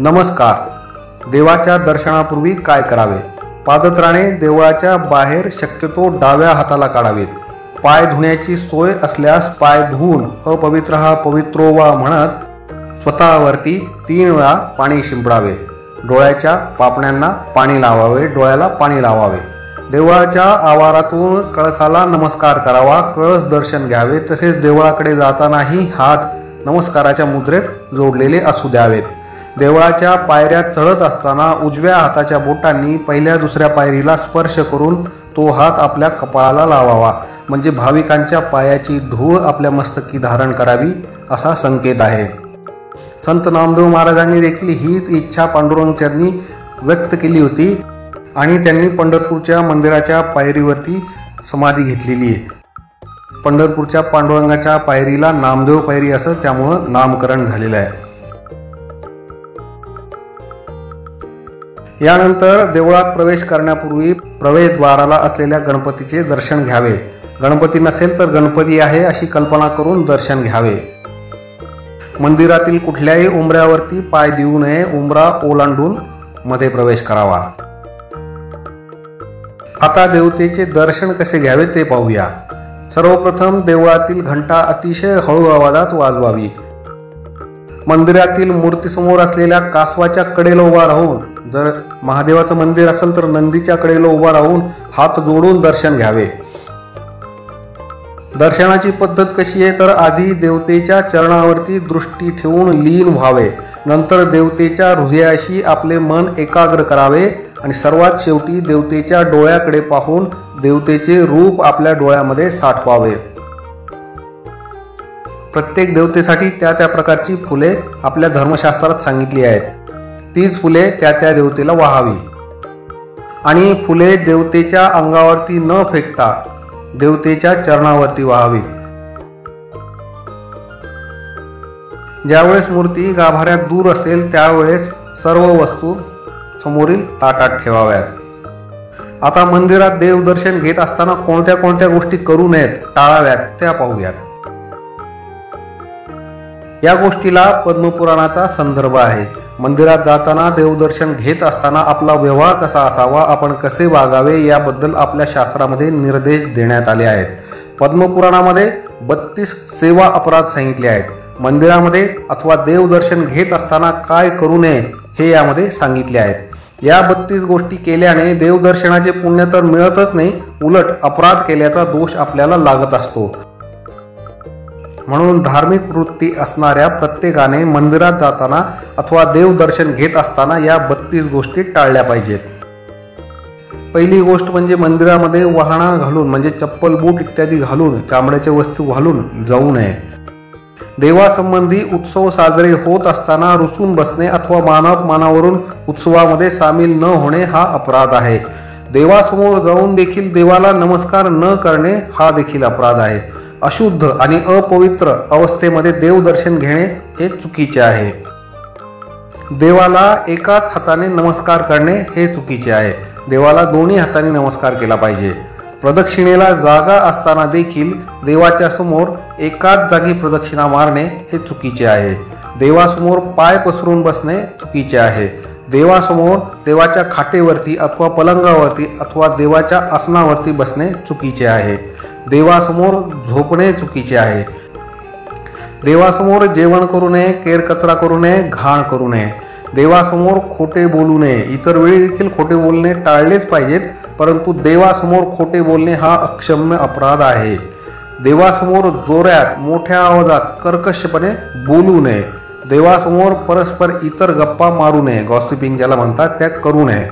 नमस्कार. देवाच्या दर्शनापूर्वी काय करावे? पादत्राणे देवळाच्या बाहेर शक्यतो डाव्या हाताला काढावेत. पाय धुण्याची सोय असल्यास पाय धुवून अपवित्र हा पवित्रो वा म्हणत स्वतःवरती 3 वेळा पाणी शिंपडावे. डोळ्याच्या पापण्यांना पाणी लावावे, डोळ्याला पाणी लावावे. देवळाच्या आवारातून कळसाला नमस्कार करावा, कळस दर्शन घ्यावे. तसेच देवळाकडे जातानाही हात नमस्काराच्या मुद्रेत जोडलेले असू द्यावेत. देवळाच्या पायऱ्या चढत असताना उजव्या हाताच्या बोटांनी पहिल्या दुसऱ्या पायरीला स्पर्श करून तो हात आपल्या कपाळाला लावावा, म्हणजे भाविकांच्या पायाची धूळ आपल्या मस्तकी धारण करावी असा संकेत आहे. संत नामदेव महाराजांनी देखील हीच इच्छा पांडुरंग चरणी व्यक्त केली होती आणि त्यांनी पंढरपूरच्या मंदिराच्या पायरीवरती समाधी घेतलेली आहे. पंढरपूरच्या पांडुरंगाच्या पायरीला नामदेव पायरी असं त्यामुळं नामकरण झालेलं आहे. यानंतर देवळात प्रवेश करण्यापूर्वी प्रवेशद्वाराला असलेल्या गणपतीचे दर्शन घ्यावे. गणपती नसेल तर गणपती आहे अशी कल्पना करून दर्शन घ्यावे. मंदिरातील कुठल्याही उंबऱ्यावरती पाय देऊ नये. उंबरा ओलांडून मध्ये प्रवेश करावा. आता देवतेचे दर्शन कसे घ्यावे ते पाहूया. सर्वप्रथम देवळातील घंटा अतिशय हळू आवाजात वाजवावी. मंदिरातील मूर्तीसमोर असलेल्या कासवाच्या कडेला उभा राहून, जर महादेवाचं मंदिर असेल तर नंदीच्या कडेला उभा राहून हात जोडून दर्शन घ्यावे. दर्शनाची पद्धत कशी आहे तर आधी देवतेच्या चरणावरती दृष्टी ठेवून लीन व्हावे. नंतर देवतेच्या हृदयाशी आपले मन एकाग्र करावे आणि सर्वात शेवटी देवतेच्या डोळ्याकडे पाहून देवतेचे रूप आपल्या डोळ्यामध्ये साठवावे. प्रत्येक देवतेसाठी त्या त्या प्रकारची फुले आपल्या धर्मशास्त्रात सांगितली आहेत. तीच फुले त्या त्या देवतेला वाहावी आणि फुले देवतेच्या अंगावरती न फेकता देवतेच्या चरणावरती वाहावीत. ज्यावेळेस मूर्ती गाभाऱ्यात दूर असेल त्यावेळेस सर्व वस्तू समोरील ताटात ठेवाव्यात. आता मंदिरात देवदर्शन घेत असताना कोणत्या कोणत्या गोष्टी करू नयेत, टाळाव्यात त्या पाहूयात. या गोष्टीला पद्मपुराणाचा संदर्भ आहे. मंदिरात जाताना देवदर्शन घेत असताना आपला व्यवहार कसा असावा, आपण कसे वागावे याबद्दल आपल्या शास्त्रामध्ये निर्देश देण्यात आले आहेत. पद्मपुराणामध्ये 32 सेवा अपराध सांगितले आहेत. मंदिरामध्ये अथवा देवदर्शन घेत असताना काय करू नये हे यामध्ये सांगितले आहेत. या 32 गोष्टी केल्याने देवदर्शनाचे पुण्य तर मिळतच नाही, उलट अपराध केल्याचा दोष आपल्याला लागत असतो. म्हणून धार्मिक वृत्ती असणाऱ्या प्रत्येकाने मंदिरात जाताना अथवा देवदर्शन घेत असताना या 32 गोष्टी टाळल्या पाहिजेत. पहिली गोष्ट म्हणजे मंदिरामध्ये वाहना घालून, म्हणजे चप्पल बूट इत्यादी घालून, चामड्याच्या वस्तू घालून जाऊ नये. देवासंबंधी उत्सव साजरे होत असताना रुसून बसणे अथवा मानावरून उत्सवामध्ये सामील न होणे हा अपराध आहे. देवासमोर जाऊन देखील देवाला नमस्कार न करणे हा देखील अपराध आहे. अशुद्ध आणि अपवित्र अवस्थेमध्ये देवदर्शन घेणे हे चुकीचे आहे. देवाला एकाच हाताने नमस्कार करणे हे चुकीचे आहे. देवाला दोन्ही हाताने नमस्कार केला पाहिजे. प्रदक्षिणेला जागा असताना देखील देवाच्या समोर एकाच जागी प्रदक्षिणा मारणे हे चुकीचे आहे. देवासमोर पाय पसरून बसणे चुकीचे आहे. देवासमोर देवाच्या खाटेवरती अथवा पलंगावरती अथवा देवाच्या आसनावरती बसणे चुकीचे आहे. देवासमोर झोपणे चुकीचे आहे. देवासमोर जेवण करू नये, केरकचरा करू नये, घाण करू नये. देवासमोर खोटे बोलू नये. इतर वेळी देखील खोटे बोलणे टाळलेच पाहिजेत, परंतु देवासमोर खोटे बोलणे हा अक्षम्य अपराध आहे. देवासमोर जोरात मोठ्या आवाजात कर्कशपणे बोलू नये. देवासमोर परस्पर इतर गप्पा मारू नये, गॉसिपिंग ज्याला म्हणतात, त्या करू नये.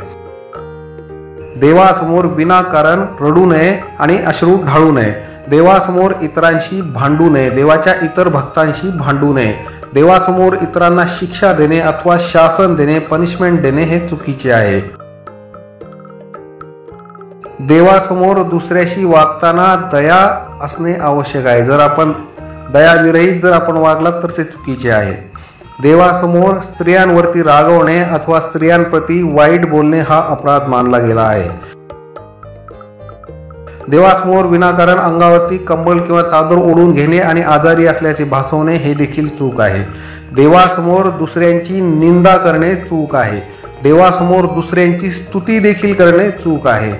देवासमोर विनाकारण रडू नये आणि अश्रू ढाळू नये. देवासमोर इतरांशी भांडू नये. देवाच्या इतर भक्तांशी भांडू नये. देवासमोर इतरांना शिक्षा देणे अथवा शासन देणे, पनिशमेंट देणे हे चुकीचे आहे. देवासमोर दुसऱ्याशी वागताना दया असणे आवश्यक आहे. जर आपण दयाविरहित जर आपण वागलात तर ते चुकीचे आहे. देवासमोर स्त्रियांवरती रागवणे अथवा स्त्रियांप्रती वाईट बोलणे हा अपराध मानला गेला आहे. देवासमोर विनाकारण अंगावरती कंबळ किंवा चादर ओढून घेणे आणि आजारी असल्याचे भासवणे हे देखील चूक आहे. देवासमोर दुसऱ्यांची निंदा करणे चूक आहे. देवासमोर दुसऱ्यांची स्तुती देखील करणे चूक आहे.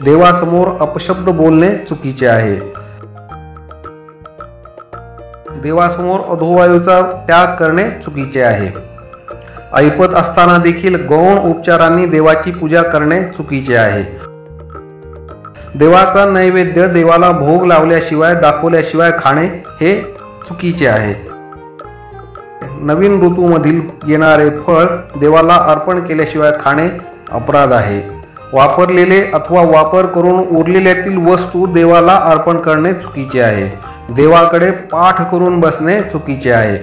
देवासमोर अपशब्द बोलणे चुकीचे आहे. देवासमोर अधोवायूचा त्याग करणे चुकीचे आहे. ऐपत असताना देखील गौण उपचारांनी देवाची पूजा करणे चुकीचे आहे. देवाचा नैवेद्य देवाला भोग लावल्याशिवाय दाखवल्याशिवाय खाणे हे चुकीचे आहे. नवीन ऋतूमधील येणारे फळ देवाला अर्पण केल्याशिवाय खाणे अपराध आहे. वापरलेले अथवा वापर करून उरलेल्यातील वस्तू देवाला अर्पण करणे चुकीचे आहे. देवाकडे पाठ करून बसणे चुकीचे आहे.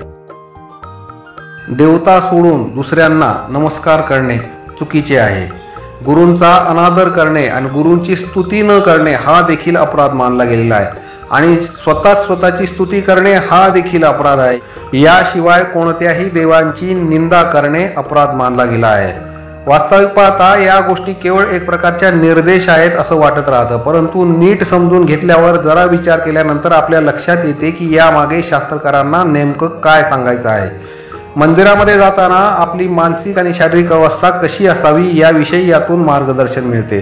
देवता सोडून दुसऱ्यांना नमस्कार करणे चुकीचे आहे. गुरूंचा अनादर करणे आणि गुरूंची स्तुती न करणे हा देखील अपराध मानला गेलेला आहे. आणि स्वतःची स्तुती करणे हा देखील अपराध आहे. याशिवाय कोणत्याही देवांची निंदा करणे अपराध मानला गेला आहे. वास्तविक पाहता या गोष्टी केवळ एक प्रकारच्या निर्देश आहेत असं वाटत राहतं, परंतु नीट समजून घेतल्यावर जरा विचार केल्यानंतर आपल्या लक्षात येते की यामागे शास्त्रकारांना नेमकं काय सांगायचं आहे. मंदिरामध्ये जाताना आपली मानसिक आणि शारीरिक अवस्था कशी असावी याविषयी यातून मार्गदर्शन मिळते.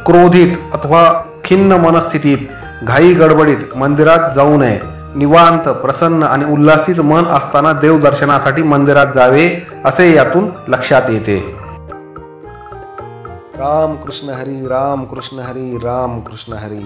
क्रोधित अथवा खिन्न मनस्थितीत घाई गडबडीत मंदिरात जाऊ नये. निवांत, प्रसन्न आणि उल्हासित मन असताना देवदर्शनासाठी मंदिरात जावे असे यातून लक्षात येते. राम कृष्ण हरी, राम कृष्ण हरी, राम कृष्ण हरी.